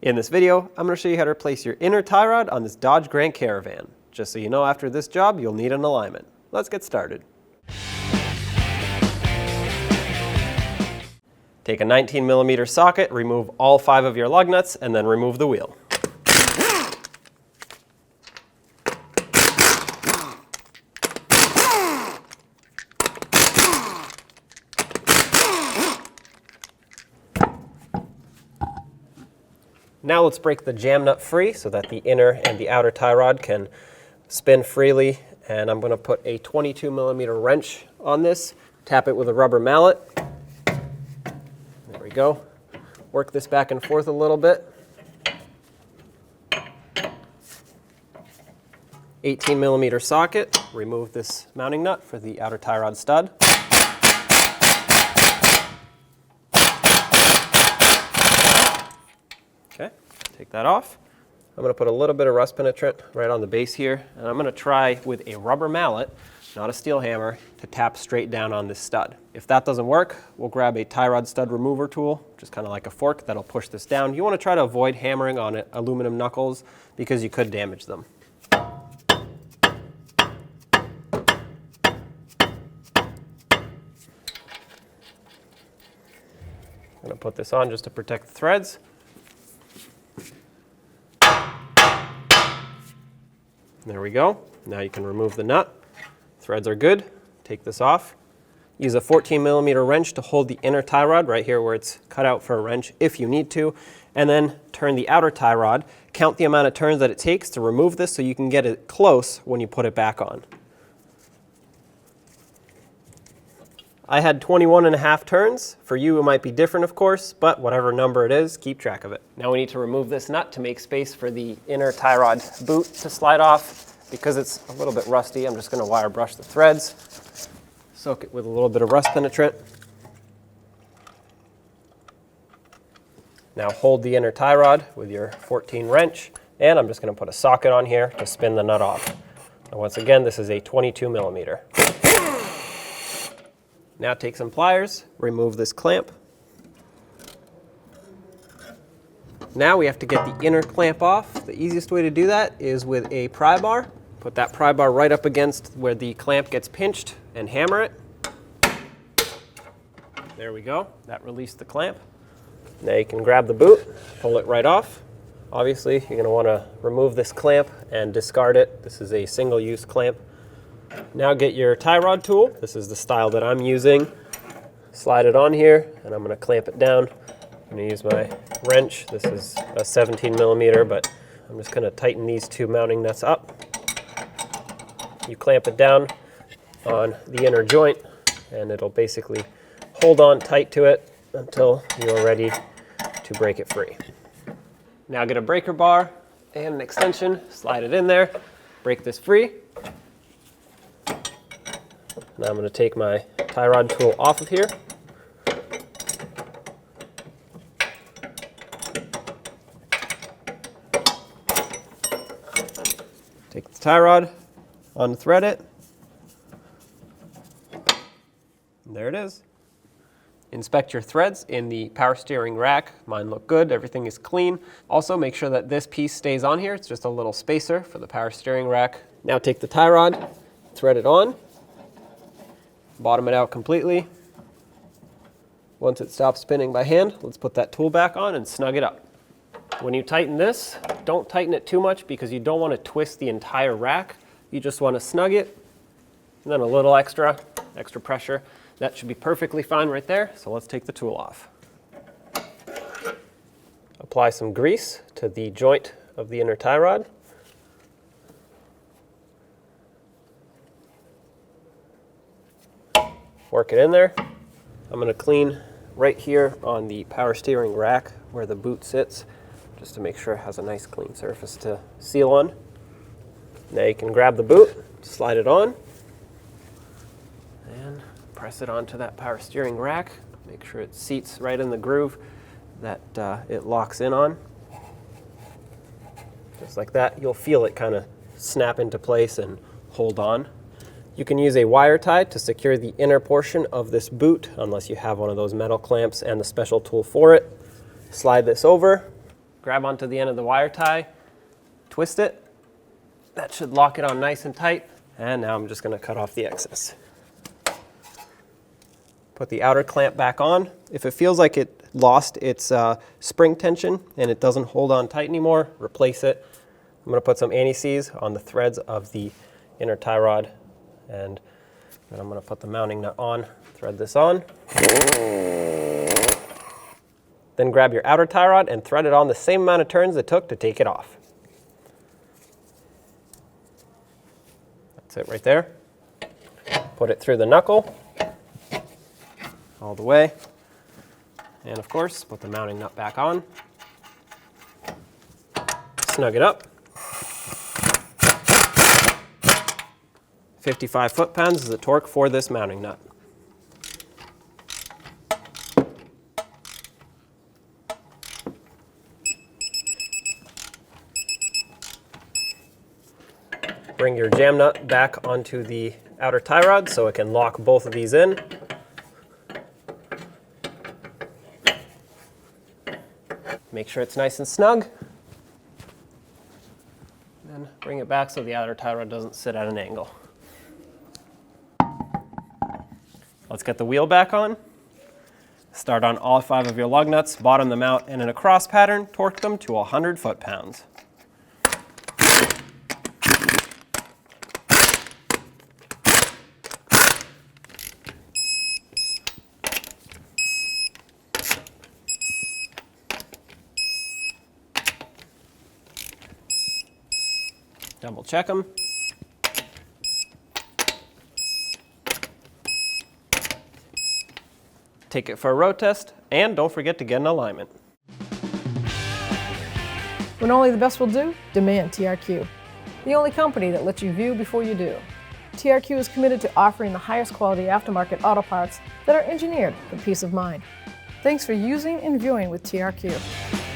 In this video, I'm going to show you how to replace your inner tie rod on this Dodge Grand Caravan. Just so you know, after this job, you'll need an alignment. Let's get started. Take a 19mm socket, remove all 5 of your lug nuts, and then remove the wheel. Now let's break the jam nut free so that the inner and the outer tie rod can spin freely. And I'm going to put a 22mm wrench on this, tap it with a rubber mallet. There we go. Work this back and forth a little bit. 18mm socket, remove this mounting nut for the outer tie rod stud. Okay, take that off. I'm going to put a little bit of rust penetrant right on the base here, and I'm going to try with a rubber mallet, not a steel hammer, to tap straight down on this stud. If that doesn't work, we'll grab a tie rod stud remover tool, just kind of like a fork that'll push this down. You want to try to avoid hammering on aluminum knuckles because you could damage them. I'm going to put this on just to protect the threads. There we go. Now you can remove the nut. Threads are good. Take this off. Use a 14mm wrench to hold the inner tie rod right here where it's cut out for a wrench if you need to, and then turn the outer tie rod. Count the amount of turns that it takes to remove this so you can get it close when you put it back on. I had 21.5 turns. For you, it might be different, of course, but whatever number it is, keep track of it. Now we need to remove this nut to make space for the inner tie rod boot to slide off. Because it's a little bit rusty, I'm just going to wire brush the threads. Soak it with a little bit of rust penetrant. Now hold the inner tie rod with your 14 wrench, and I'm just going to put a socket on here to spin the nut off. And once again, this is a 22mm. Now take some pliers, remove this clamp. Now we have to get the inner clamp off. The easiest way to do that is with a pry bar. Put that pry bar right up against where the clamp gets pinched and hammer it. There we go. That released the clamp. Now you can grab the boot, pull it right off. Obviously, you're going to want to remove this clamp and discard it. This is a single-use clamp. Now get your tie rod tool. This is the style that I'm using. Slide it on here, and I'm going to clamp it down. I'm going to use my wrench. This is a 17mm, but I'm just going to tighten these 2 mounting nuts up. You clamp it down on the inner joint, and it'll basically hold on tight to it until you're ready to break it free. Now get a breaker bar and an extension, slide it in there, break this free. Now I'm going to take my tie rod tool off of here. Take the tie rod, unthread it. And there it is. Inspect your threads in the power steering rack. Mine look good, everything is clean. Also make sure that this piece stays on here. It's just a little spacer for the power steering rack. Now take the tie rod, thread it on. Bottom it out completely. Once it stops spinning by hand, let's put that tool back on and snug it up. When you tighten this, don't tighten it too much because you don't want to twist the entire rack. You just want to snug it, and then a little extra pressure. That should be perfectly fine right there, so let's take the tool off. Apply some grease to the joint of the inner tie rod. Work it in there. I'm going to clean right here on the power steering rack where the boot sits, just to make sure it has a nice clean surface to seal on. Now you can grab the boot, slide it on, and press it onto that power steering rack. Make sure it seats right in the groove that it locks in on. Just like that. You'll feel it kind of snap into place and hold on. You can use a wire tie to secure the inner portion of this boot, unless you have one of those metal clamps and the special tool for it. Slide this over, grab onto the end of the wire tie, twist it. That should lock it on nice and tight. And now I'm just going to cut off the excess. Put the outer clamp back on. If it feels like it lost its spring tension and it doesn't hold on tight anymore, replace it. I'm going to put some anti-seize on the threads of the inner tie rod, and then I'm going to put the mounting nut on, thread this on. Then grab your outer tie rod and thread it on the same amount of turns it took to take it off. That's it right there. Put it through the knuckle all the way. And of course, put the mounting nut back on. Snug it up. 55 foot-pounds is the torque for this mounting nut. Bring your jam nut back onto the outer tie rod so it can lock both of these in. Make sure it's nice and snug. Then bring it back so the outer tie rod doesn't sit at an angle. Let's get the wheel back on. Start on all 5 of your lug nuts, bottom them out, and in a cross pattern, torque them to 100 foot-pounds. Double check them. Take it for a road test, and don't forget to get an alignment. When only the best will do, demand TRQ. The only company that lets you view before you do. TRQ is committed to offering the highest quality aftermarket auto parts that are engineered for peace of mind. Thanks for using and viewing with TRQ.